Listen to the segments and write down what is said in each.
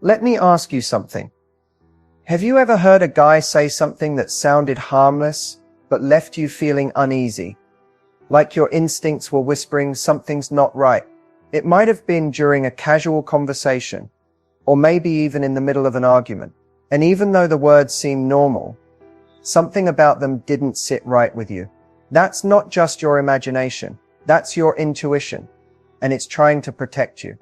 Let me ask you something. Have you ever heard a guy say something that sounded harmless, but left you feeling uneasy? Like your instincts were whispering something's not right. It might have been during a casual conversation, or maybe even in the middle of an argument. And even though the words seemed normal, something about them didn't sit right with you. That's not just your imagination. That's your intuition. And it's trying to protect you.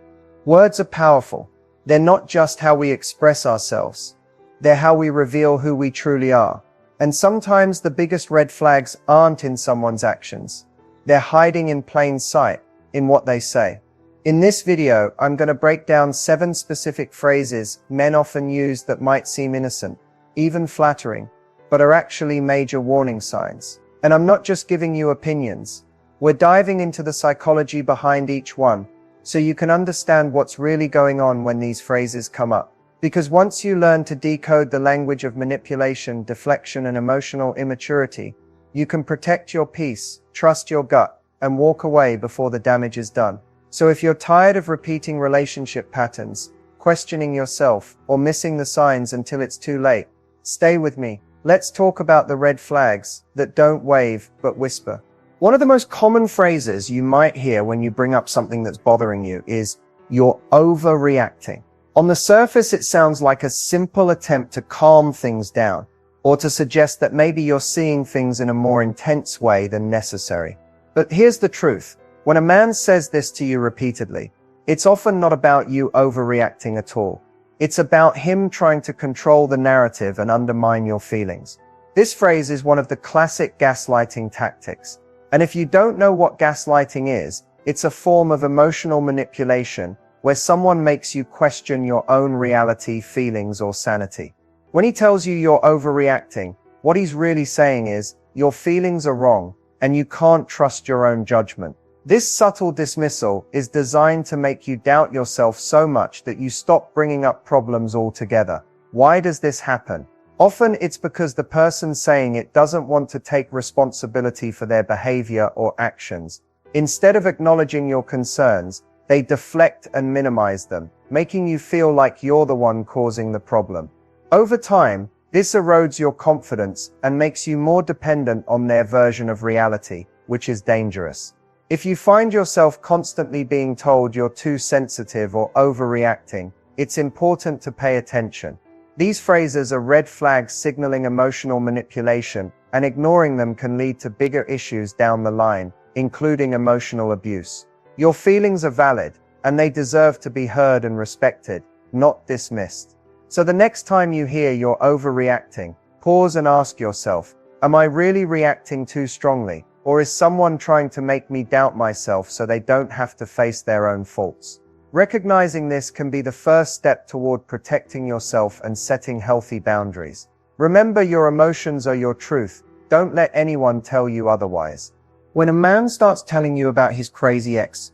Words are powerful. They're not just how we express ourselves. They're how we reveal who we truly are. And sometimes the biggest red flags aren't in someone's actions. They're hiding in plain sight, in what they say. In this video, I'm going to break down 7 specific phrases men often use that might seem innocent, even flattering, but are actually major warning signs. And I'm not just giving you opinions. We're diving into the psychology behind each one, so you can understand what's really going on when these phrases come up. Because once you learn to decode the language of manipulation, deflection, and emotional immaturity, you can protect your peace, trust your gut, and walk away before the damage is done. So if you're tired of repeating relationship patterns, questioning yourself, or missing the signs until it's too late, stay with me. Let's talk about the red flags that don't wave but whisper. One of the most common phrases you might hear when you bring up something that's bothering you is, "You're overreacting." On the surface, it sounds like a simple attempt to calm things down, or to suggest that maybe you're seeing things in a more intense way than necessary. But here's the truth. When a man says this to you repeatedly, it's often not about you overreacting at all. It's about him trying to control the narrative and undermine your feelings. This phrase is one of the classic gaslighting tactics. And if you don't know what gaslighting is, it's a form of emotional manipulation where someone makes you question your own reality, feelings, or sanity. When he tells you you're overreacting, what he's really saying is, your feelings are wrong, and you can't trust your own judgment. This subtle dismissal is designed to make you doubt yourself so much that you stop bringing up problems altogether. Why does this happen? Often it's because the person saying it doesn't want to take responsibility for their behavior or actions. Instead of acknowledging your concerns, they deflect and minimize them, making you feel like you're the one causing the problem. Over time, this erodes your confidence and makes you more dependent on their version of reality, which is dangerous. If you find yourself constantly being told you're too sensitive or overreacting, it's important to pay attention. These phrases are red flags signaling emotional manipulation, and ignoring them can lead to bigger issues down the line, including emotional abuse. Your feelings are valid, and they deserve to be heard and respected, not dismissed. So the next time you hear you're overreacting, pause and ask yourself, am I really reacting too strongly? Or is someone trying to make me doubt myself so they don't have to face their own faults? Recognizing this can be the first step toward protecting yourself and setting healthy boundaries. Remember, your emotions are your truth. Don't let anyone tell you otherwise. When a man starts telling you about his crazy ex,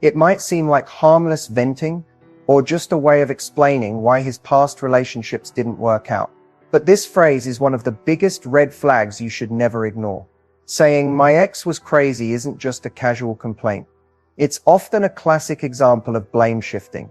it might seem like harmless venting, or just a way of explaining why his past relationships didn't work out. But this phrase is one of the biggest red flags you should never ignore. Saying, "My ex was crazy," isn't just a casual complaint. It's often a classic example of blame shifting,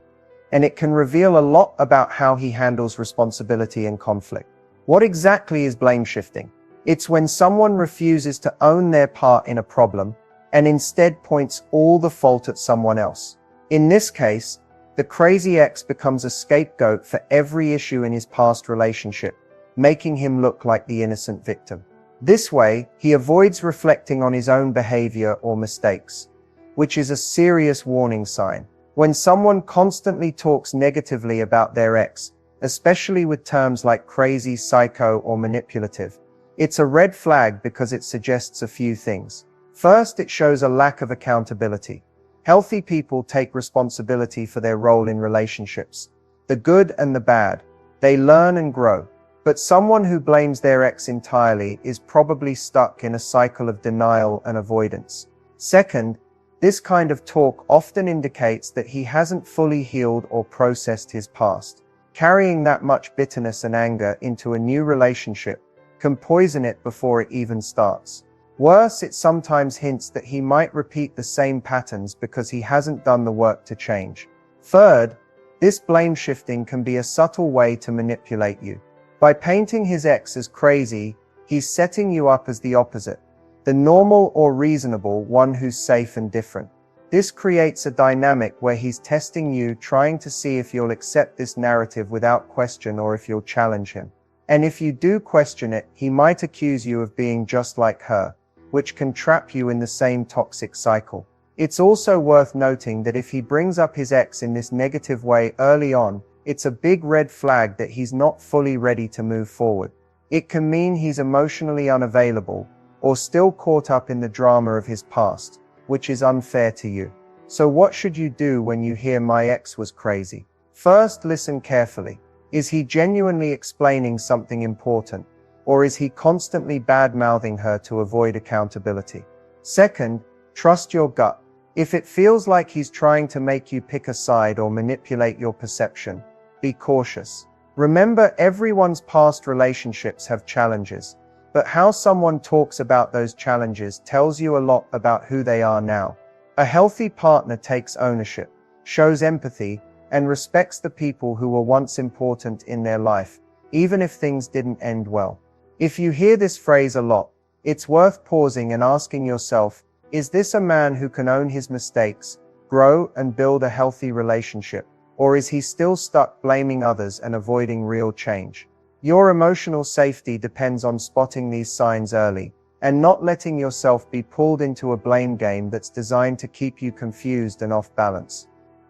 and it can reveal a lot about how he handles responsibility and conflict. What exactly is blame shifting? It's when someone refuses to own their part in a problem and instead points all the fault at someone else. In this case, the crazy ex becomes a scapegoat for every issue in his past relationship, making him look like the innocent victim. This way, he avoids reflecting on his own behavior or mistakes, which is a serious warning sign. When someone constantly talks negatively about their ex, especially with terms like crazy, psycho, or manipulative, it's a red flag because it suggests a few things. First, it shows a lack of accountability. Healthy people take responsibility for their role in relationships, the good and the bad. They learn and grow. But someone who blames their ex entirely is probably stuck in a cycle of denial and avoidance. Second, this kind of talk often indicates that he hasn't fully healed or processed his past. Carrying that much bitterness and anger into a new relationship can poison it before it even starts. Worse, it sometimes hints that he might repeat the same patterns because he hasn't done the work to change. Third, This blame shifting can be a subtle way to manipulate you. By painting his ex as crazy, he's setting you up as the opposite, the normal or reasonable one who's safe and different. This creates a dynamic where he's testing you, trying to see if you'll accept this narrative without question or if you'll challenge him. And if you do question it, he might accuse you of being just like her, which can trap you in the same toxic cycle. It's also worth noting that if he brings up his ex in this negative way early on, it's a big red flag that he's not fully ready to move forward. It can mean he's emotionally unavailable, or still caught up in the drama of his past, which is unfair to you. So what should you do when you hear "my ex was crazy"? First, listen carefully. Is he genuinely explaining something important, or is he constantly bad-mouthing her to avoid accountability? Second, trust your gut. If it feels like he's trying to make you pick a side or manipulate your perception, be cautious. Remember, everyone's past relationships have challenges, but how someone talks about those challenges tells you a lot about who they are now. A healthy partner takes ownership, shows empathy, and respects the people who were once important in their life, even if things didn't end well. If you hear this phrase a lot, it's worth pausing and asking yourself, is this a man who can own his mistakes, grow, and build a healthy relationship? Or is he still stuck blaming others and avoiding real change? Your emotional safety depends on spotting these signs early, and not letting yourself be pulled into a blame game that's designed to keep you confused and off balance.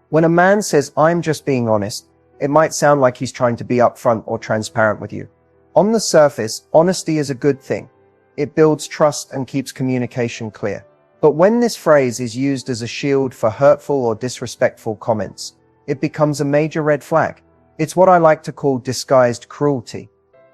When a man says, "I'm just being honest," it might sound like he's trying to be upfront or transparent with you. On the surface, honesty is a good thing. It builds trust and keeps communication clear. But when this phrase is used as a shield for hurtful or disrespectful comments, it becomes a major red flag. It's what I like to call disguised cruelty.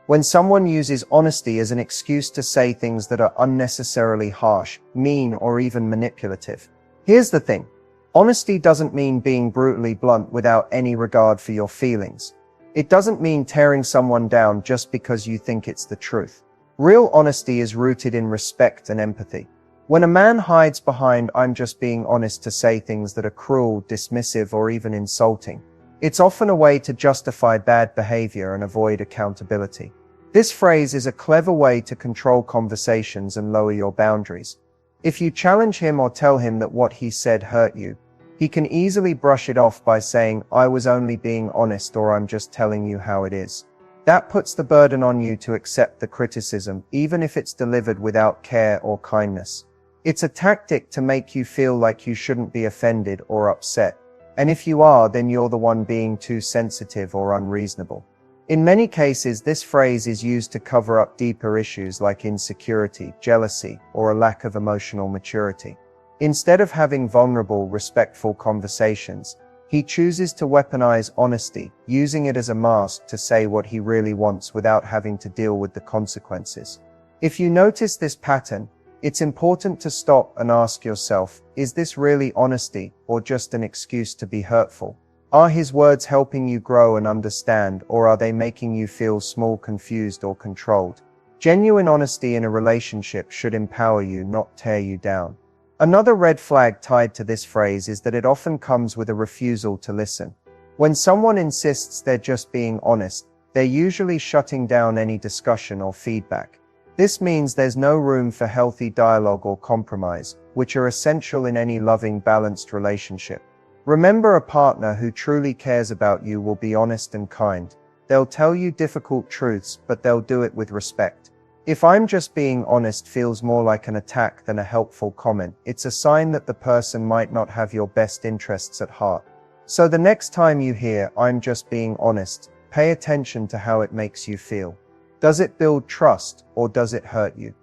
When someone uses honesty as an excuse to say things that are unnecessarily harsh, mean, or even manipulative. Here's the thing. Honesty doesn't mean being brutally blunt without any regard for your feelings. It doesn't mean tearing someone down just because you think it's the truth. Real honesty is rooted in respect and empathy. When a man hides behind "I'm just being honest" to say things that are cruel, dismissive, or even insulting, it's often a way to justify bad behavior and avoid accountability. This phrase is a clever way to control conversations and lower your boundaries. If you challenge him or tell him that what he said hurt you, he can easily brush it off by saying, "I was only being honest," or "I'm just telling you how it is." That puts the burden on you to accept the criticism, even if it's delivered without care or kindness. It's a tactic to make you feel like you shouldn't be offended or upset. And if you are, then you're the one being too sensitive or unreasonable. In many cases, this phrase is used to cover up deeper issues like insecurity, jealousy, or a lack of emotional maturity. Instead of having vulnerable, respectful conversations, he chooses to weaponize honesty, using it as a mask to say what he really wants without having to deal with the consequences. If you notice this pattern, it's important to stop and ask yourself, is this really honesty or just an excuse to be hurtful? Are his words helping you grow and understand, or are they making you feel small, confused, or controlled? Genuine honesty in a relationship should empower you, not tear you down. Another red flag tied to this phrase is that it often comes with a refusal to listen. When someone insists they're just being honest, they're usually shutting down any discussion or feedback. This means there's no room for healthy dialogue or compromise, which are essential in any loving, balanced relationship. Remember, a partner who truly cares about you will be honest and kind. They'll tell you difficult truths, but they'll do it with respect. If "I'm just being honest" feels more like an attack than a helpful comment, it's a sign that the person might not have your best interests at heart. So the next time you hear "I'm just being honest," pay attention to how it makes you feel. Does it build trust, or does it hurt you?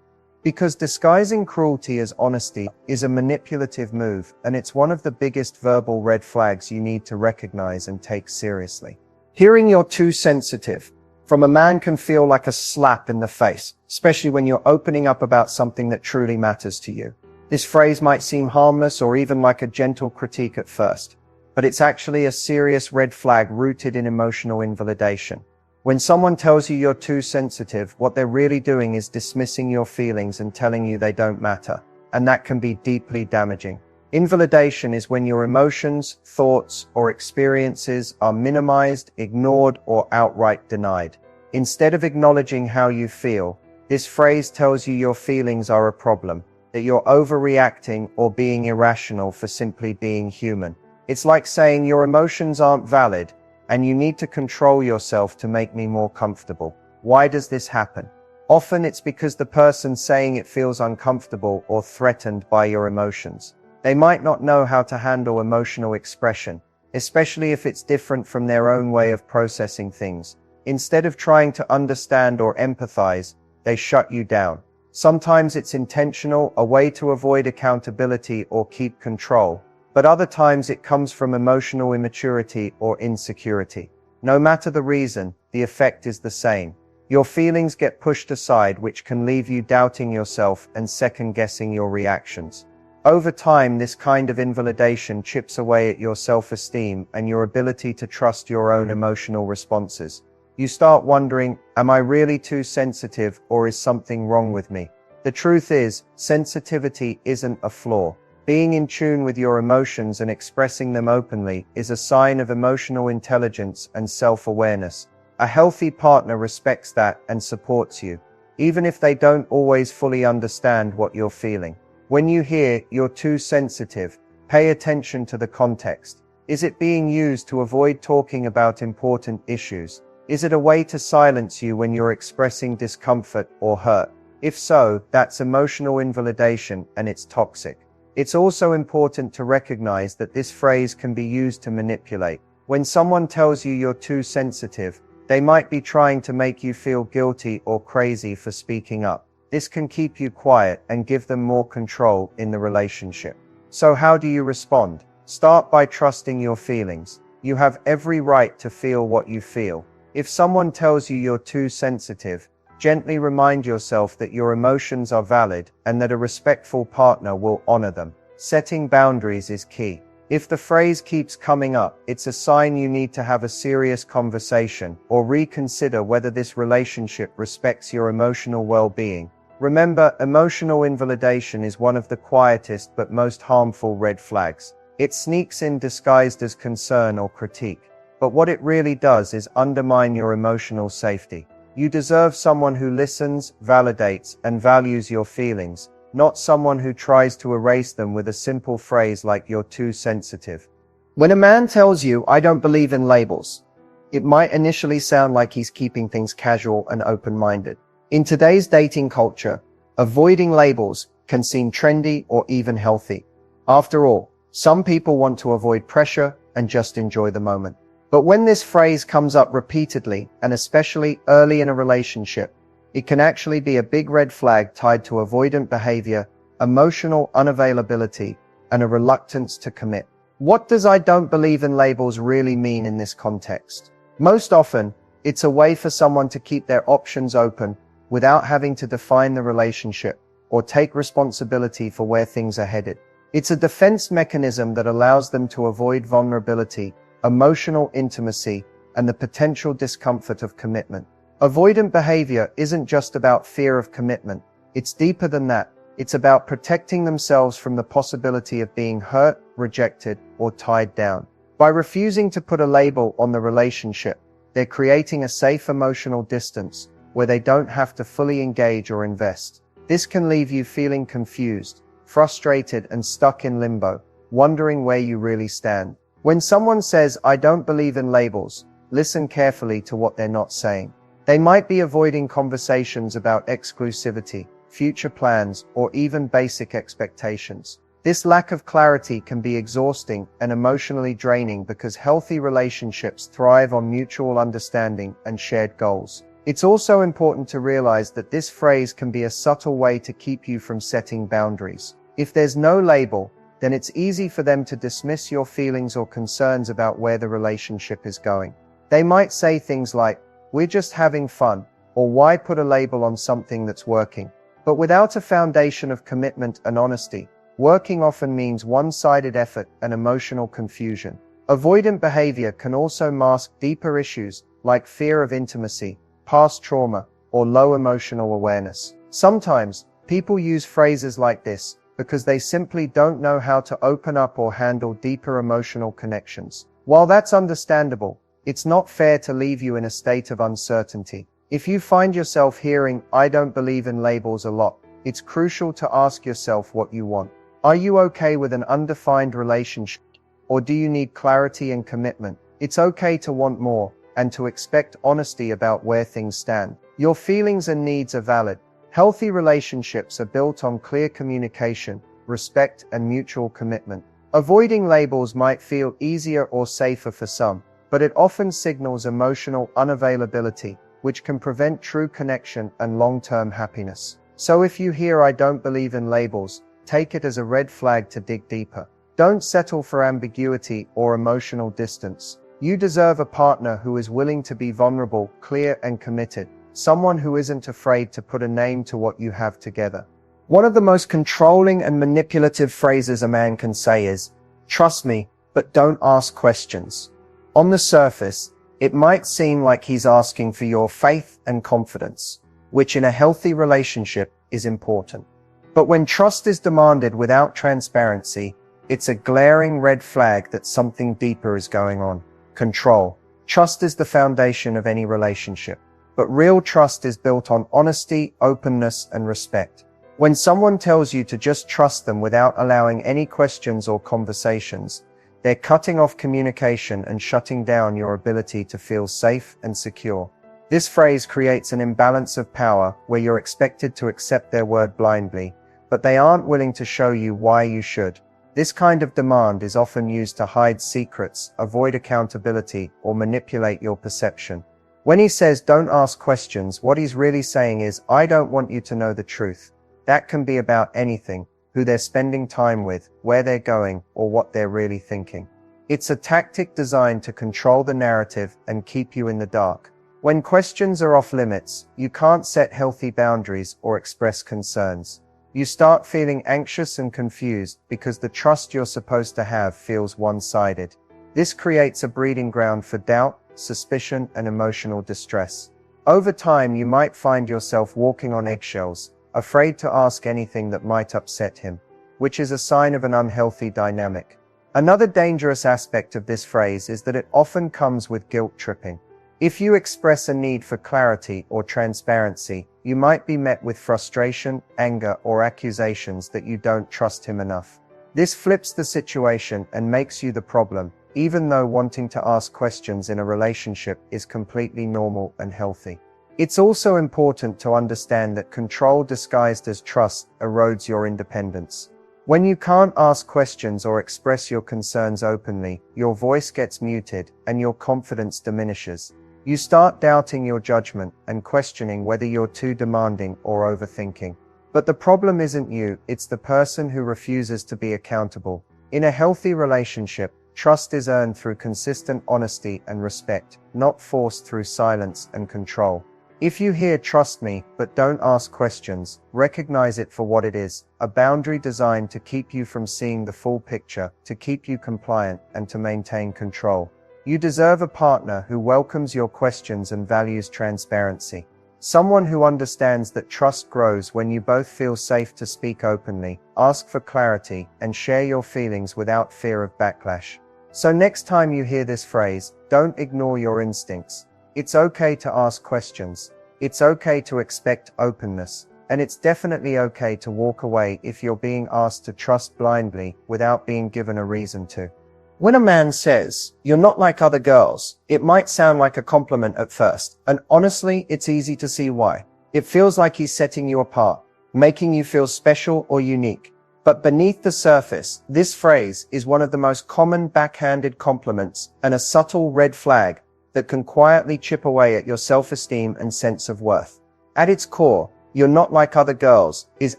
Because disguising cruelty as honesty is a manipulative move, and it's one of the biggest verbal red flags you need to recognize and take seriously. Hearing "you're too sensitive" from a man can feel like a slap in the face, especially when you're opening up about something that truly matters to you. This phrase might seem harmless or even like a gentle critique at first, but it's actually a serious red flag rooted in emotional invalidation. When someone tells you you're too sensitive, what they're really doing is dismissing your feelings and telling you they don't matter, and that can be deeply damaging. Invalidation is when your emotions, thoughts, or experiences are minimized, ignored, or outright denied. Instead of acknowledging how you feel, this phrase tells you your feelings are a problem, that you're overreacting or being irrational for simply being human. It's like saying your emotions aren't valid, and you need to control yourself to make me more comfortable. Why does this happen? Often it's because the person saying it feels uncomfortable or threatened by your emotions. They might not know how to handle emotional expression, especially if it's different from their own way of processing things. Instead of trying to understand or empathize, they shut you down. Sometimes it's intentional, a way to avoid accountability or keep control, but other times it comes from emotional immaturity or insecurity. No matter the reason, the effect is the same. Your feelings get pushed aside, which can leave you doubting yourself and second-guessing your reactions. Over time, this kind of invalidation chips away at your self-esteem and your ability to trust your own emotional responses. You start wondering, am I really too sensitive, or is something wrong with me? The truth is, sensitivity isn't a flaw. Being in tune with your emotions and expressing them openly is a sign of emotional intelligence and self-awareness. A healthy partner respects that and supports you, even if they don't always fully understand what you're feeling. When you hear, "You're too sensitive," pay attention to the context. Is it being used to avoid talking about important issues? Is it a way to silence you when you're expressing discomfort or hurt? If so, that's emotional invalidation and it's toxic. It's also important to recognize that this phrase can be used to manipulate. When someone tells you you're too sensitive, they might be trying to make you feel guilty or crazy for speaking up. This can keep you quiet and give them more control in the relationship. So how do you respond? Start by trusting your feelings. You have every right to feel what you feel. If someone tells you you're too sensitive, gently remind yourself that your emotions are valid and that a respectful partner will honor them. Setting boundaries is key. If the phrase keeps coming up, it's a sign you need to have a serious conversation or reconsider whether this relationship respects your emotional well-being. Remember, emotional invalidation is one of the quietest but most harmful red flags. It sneaks in disguised as concern or critique, but what it really does is undermine your emotional safety. You deserve someone who listens, validates, and values your feelings, not someone who tries to erase them with a simple phrase like "you're too sensitive." When a man tells you, "I don't believe in labels," it might initially sound like he's keeping things casual and open-minded. In today's dating culture, avoiding labels can seem trendy or even healthy. After all, some people want to avoid pressure and just enjoy the moment. But when this phrase comes up repeatedly, and especially early in a relationship, it can actually be a big red flag tied to avoidant behavior, emotional unavailability, and a reluctance to commit. What does "I don't believe in labels" really mean in this context? Most often, it's a way for someone to keep their options open without having to define the relationship or take responsibility for where things are headed. It's a defense mechanism that allows them to avoid vulnerability, emotional intimacy, and the potential discomfort of commitment. Avoidant behavior isn't just about fear of commitment. It's deeper than that. It's about protecting themselves from the possibility of being hurt, rejected, or tied down. By refusing to put a label on the relationship, they're creating a safe emotional distance where they don't have to fully engage or invest. This can leave you feeling confused, frustrated, and stuck in limbo, wondering where you really stand. When someone says, "I don't believe in labels," listen carefully to what they're not saying. They might be avoiding conversations about exclusivity, future plans, or even basic expectations. This lack of clarity can be exhausting and emotionally draining because healthy relationships thrive on mutual understanding and shared goals. It's also important to realize that this phrase can be a subtle way to keep you from setting boundaries. If there's no label, then it's easy for them to dismiss your feelings or concerns about where the relationship is going. They might say things like, "We're just having fun," or "Why put a label on something that's working?" But without a foundation of commitment and honesty, working often means one-sided effort and emotional confusion. Avoidant behavior can also mask deeper issues like fear of intimacy, past trauma, or low emotional awareness. Sometimes, people use phrases like this, because they simply don't know how to open up or handle deeper emotional connections. While that's understandable, it's not fair to leave you in a state of uncertainty. If you find yourself hearing, "I don't believe in labels" a lot, it's crucial to ask yourself what you want. Are you okay with an undefined relationship, or do you need clarity and commitment? It's okay to want more, and to expect honesty about where things stand. Your feelings and needs are valid. Healthy relationships are built on clear communication, respect, and mutual commitment. Avoiding labels might feel easier or safer for some, but it often signals emotional unavailability, which can prevent true connection and long-term happiness. So if you hear "I don't believe in labels," take it as a red flag to dig deeper. Don't settle for ambiguity or emotional distance. You deserve a partner who is willing to be vulnerable, clear, and committed. Someone who isn't afraid to put a name to what you have together. One of the most controlling and manipulative phrases a man can say is, "Trust me, but don't ask questions." On the surface, it might seem like he's asking for your faith and confidence, which in a healthy relationship is important. But when trust is demanded without transparency, it's a glaring red flag that something deeper is going on. Control. Trust is the foundation of any relationship. But real trust is built on honesty, openness, and respect. When someone tells you to just trust them without allowing any questions or conversations, they're cutting off communication and shutting down your ability to feel safe and secure. This phrase creates an imbalance of power where you're expected to accept their word blindly, but they aren't willing to show you why you should. This kind of demand is often used to hide secrets, avoid accountability, or manipulate your perception. When he says "don't ask questions," what he's really saying is, "I don't want you to know the truth." That can be about anything: who they're spending time with, where they're going, or what they're really thinking. It's a tactic designed to control the narrative and keep you in the dark. When questions are off limits, you can't set healthy boundaries or express concerns. You start feeling anxious and confused because the trust you're supposed to have feels one-sided. This creates a breeding ground for doubt, suspicion, and emotional distress. Over time, you might find yourself walking on eggshells, afraid to ask anything that might upset him, which is a sign of an unhealthy dynamic. Another dangerous aspect of this phrase is that it often comes with guilt tripping. If you express a need for clarity or transparency, you might be met with frustration, anger, or accusations that you don't trust him enough. This flips the situation and makes you the problem, even though wanting to ask questions in a relationship is completely normal and healthy. It's also important to understand that control disguised as trust erodes your independence. When you can't ask questions or express your concerns openly, your voice gets muted and your confidence diminishes. You start doubting your judgment and questioning whether you're too demanding or overthinking. But the problem isn't you, it's the person who refuses to be accountable. In a healthy relationship, trust is earned through consistent honesty and respect, not forced through silence and control. If you hear "trust me, but don't ask questions," recognize it for what it is: a boundary designed to keep you from seeing the full picture, to keep you compliant, and to maintain control. You deserve a partner who welcomes your questions and values transparency. Someone who understands that trust grows when you both feel safe to speak openly, ask for clarity, and share your feelings without fear of backlash. So next time you hear this phrase, don't ignore your instincts. It's okay to ask questions. It's okay to expect openness. And it's definitely okay to walk away if you're being asked to trust blindly without being given a reason to. When a man says, "You're not like other girls," it might sound like a compliment at first, and honestly, it's easy to see why. It feels like he's setting you apart, making you feel special or unique. But beneath the surface, this phrase is one of the most common backhanded compliments and a subtle red flag that can quietly chip away at your self-esteem and sense of worth. At its core, "you're not like other girls" is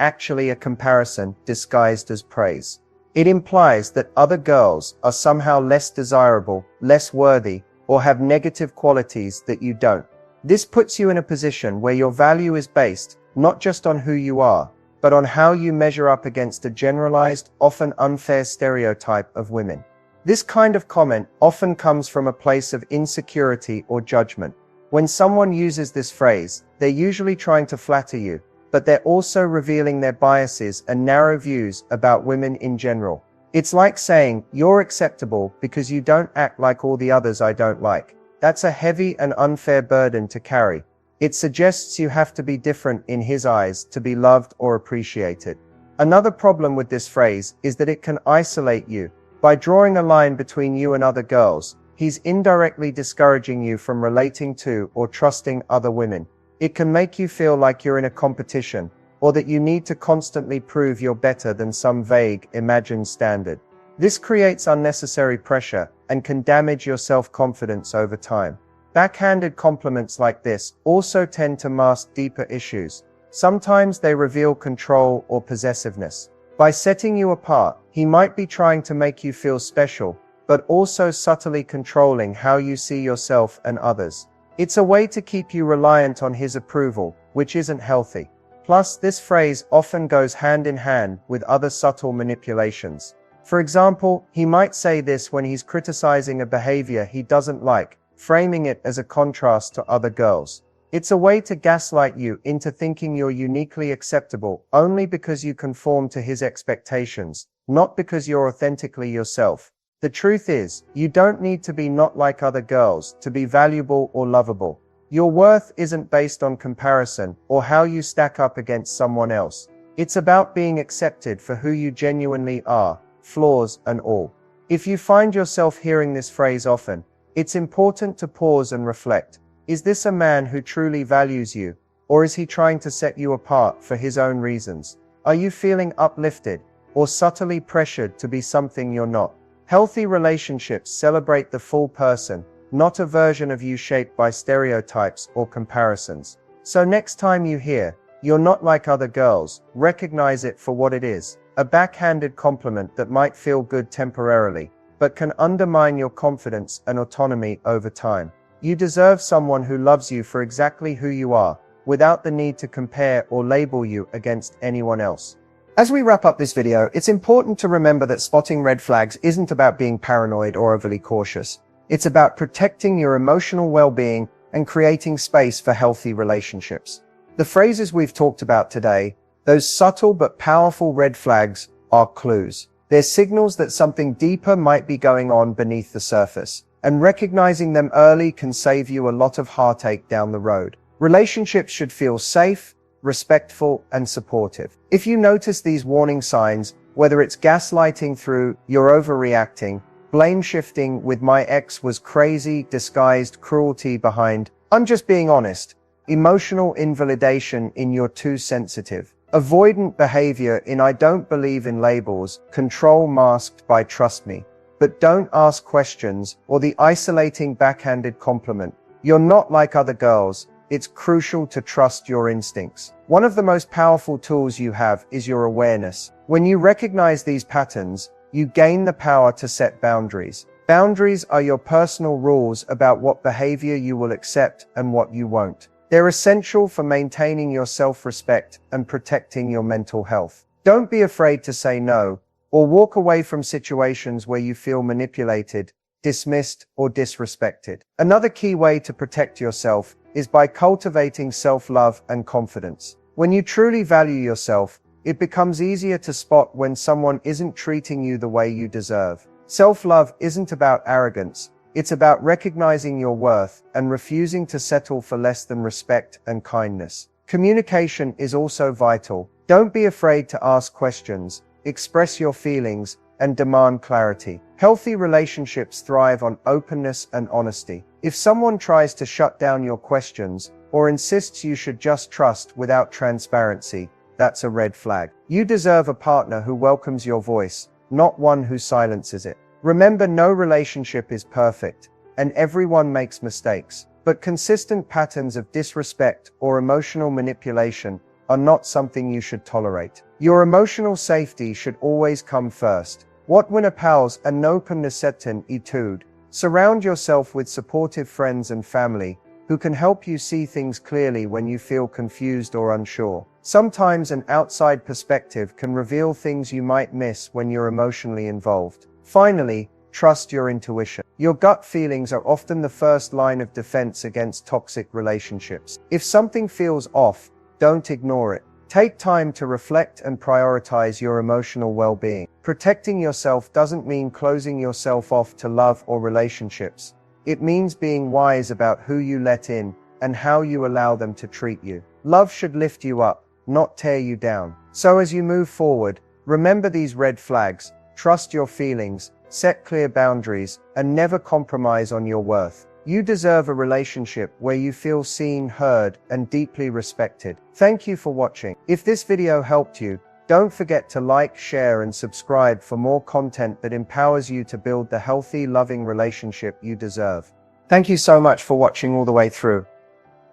actually a comparison disguised as praise. It implies that other girls are somehow less desirable, less worthy, or have negative qualities that you don't. This puts you in a position where your value is based not just on who you are, but on how you measure up against a generalized, often unfair stereotype of women. This kind of comment often comes from a place of insecurity or judgment. When someone uses this phrase, they're usually trying to flatter you, but they're also revealing their biases and narrow views about women in general. It's like saying, "You're acceptable because you don't act like all the others I don't like." That's a heavy and unfair burden to carry. It suggests you have to be different in his eyes to be loved or appreciated. Another problem with this phrase is that it can isolate you. By drawing a line between you and other girls, he's indirectly discouraging you from relating to or trusting other women. It can make you feel like you're in a competition, or that you need to constantly prove you're better than some vague, imagined standard. This creates unnecessary pressure and can damage your self-confidence over time. Backhanded compliments like this also tend to mask deeper issues. Sometimes they reveal control or possessiveness. By setting you apart, he might be trying to make you feel special, but also subtly controlling how you see yourself and others. It's a way to keep you reliant on his approval, which isn't healthy. Plus, this phrase often goes hand in hand with other subtle manipulations. For example, he might say this when he's criticizing a behavior he doesn't like, framing it as a contrast to other girls. It's a way to gaslight you into thinking you're uniquely acceptable only because you conform to his expectations, not because you're authentically yourself. The truth is, you don't need to be not like other girls to be valuable or lovable. Your worth isn't based on comparison or how you stack up against someone else. It's about being accepted for who you genuinely are, flaws and all. If you find yourself hearing this phrase often, it's important to pause and reflect. Is this a man who truly values you, or is he trying to set you apart for his own reasons? Are you feeling uplifted, or subtly pressured to be something you're not? Healthy relationships celebrate the full person, not a version of you shaped by stereotypes or comparisons. So next time you hear, "You're not like other girls," recognize it for what it is, a backhanded compliment that might feel good temporarily, but can undermine your confidence and autonomy over time. You deserve someone who loves you for exactly who you are, without the need to compare or label you against anyone else. As we wrap up this video, it's important to remember that spotting red flags isn't about being paranoid or overly cautious. It's about protecting your emotional well-being and creating space for healthy relationships. The phrases we've talked about today, those subtle but powerful red flags, are clues. They're signals that something deeper might be going on beneath the surface, and recognizing them early can save you a lot of heartache down the road. Relationships should feel safe, respectful, and supportive. If you notice these warning signs, whether it's gaslighting through "you're overreacting," blame shifting with "my ex was crazy," disguised cruelty behind "I'm just being honest," emotional invalidation in "you're too sensitive," avoidant behavior in "I don't believe in labels," control masked by "trust me, but don't ask questions," or the isolating backhanded compliment, "You're not like other girls," it's crucial to trust your instincts. One of the most powerful tools you have is your awareness. When you recognize these patterns, you gain the power to set boundaries. Boundaries are your personal rules about what behavior you will accept and what you won't. They're essential for maintaining your self-respect and protecting your mental health. Don't be afraid to say no, or walk away from situations where you feel manipulated, dismissed, or disrespected. Another key way to protect yourself is by cultivating self-love and confidence. When you truly value yourself, it becomes easier to spot when someone isn't treating you the way you deserve. Self-love isn't about arrogance. It's about recognizing your worth and refusing to settle for less than respect and kindness. Communication is also vital. Don't be afraid to ask questions, express your feelings, and demand clarity. Healthy relationships thrive on openness and honesty. If someone tries to shut down your questions or insists you should just trust without transparency, that's a red flag. You deserve a partner who welcomes your voice, not one who silences it. Remember, no relationship is perfect, and everyone makes mistakes, but consistent patterns of disrespect or emotional manipulation are not something you should tolerate. Your emotional safety should always come first. What winner pals and opennesseten etude. Surround yourself with supportive friends and family who can help you see things clearly when you feel confused or unsure. Sometimes an outside perspective can reveal things you might miss when you're emotionally involved. Finally, trust your intuition. Your gut feelings are often the first line of defense against toxic relationships. If something feels off, don't ignore it. Take time to reflect and prioritize your emotional well-being. Protecting yourself doesn't mean closing yourself off to love or relationships. It means being wise about who you let in and how you allow them to treat you. Love should lift you up, not tear you down. So as you move forward, remember these red flags, trust your feelings, set clear boundaries, and never compromise on your worth. You deserve a relationship where you feel seen, heard, and deeply respected. Thank you for watching. If this video helped you, don't forget to like, share, and subscribe for more content that empowers you to build the healthy, loving relationship you deserve. Thank you so much for watching all the way through.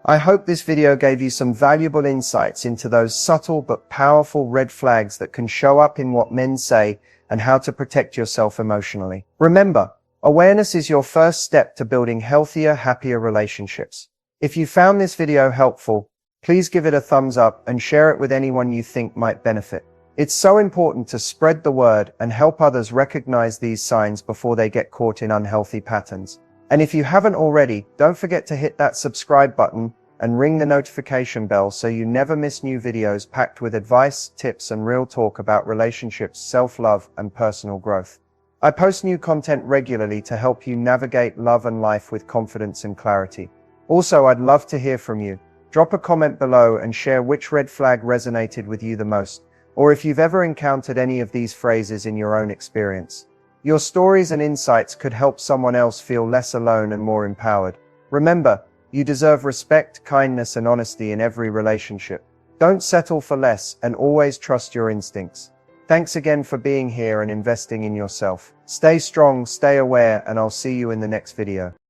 I hope this video gave you some valuable insights into those subtle but powerful red flags that can show up in what men say and how to protect yourself emotionally. Remember, awareness is your first step to building healthier, happier relationships. If you found this video helpful, please give it a thumbs up and share it with anyone you think might benefit. It's so important to spread the word and help others recognize these signs before they get caught in unhealthy patterns. And if you haven't already, don't forget to hit that subscribe button and ring the notification bell so you never miss new videos packed with advice, tips, and real talk about relationships, self-love, and personal growth. I post new content regularly to help you navigate love and life with confidence and clarity. Also, I'd love to hear from you. Drop a comment below and share which red flag resonated with you the most, or if you've ever encountered any of these phrases in your own experience. Your stories and insights could help someone else feel less alone and more empowered. Remember, you deserve respect, kindness, and honesty in every relationship. Don't settle for less and always trust your instincts. Thanks again for being here and investing in yourself. Stay strong, stay aware, and I'll see you in the next video.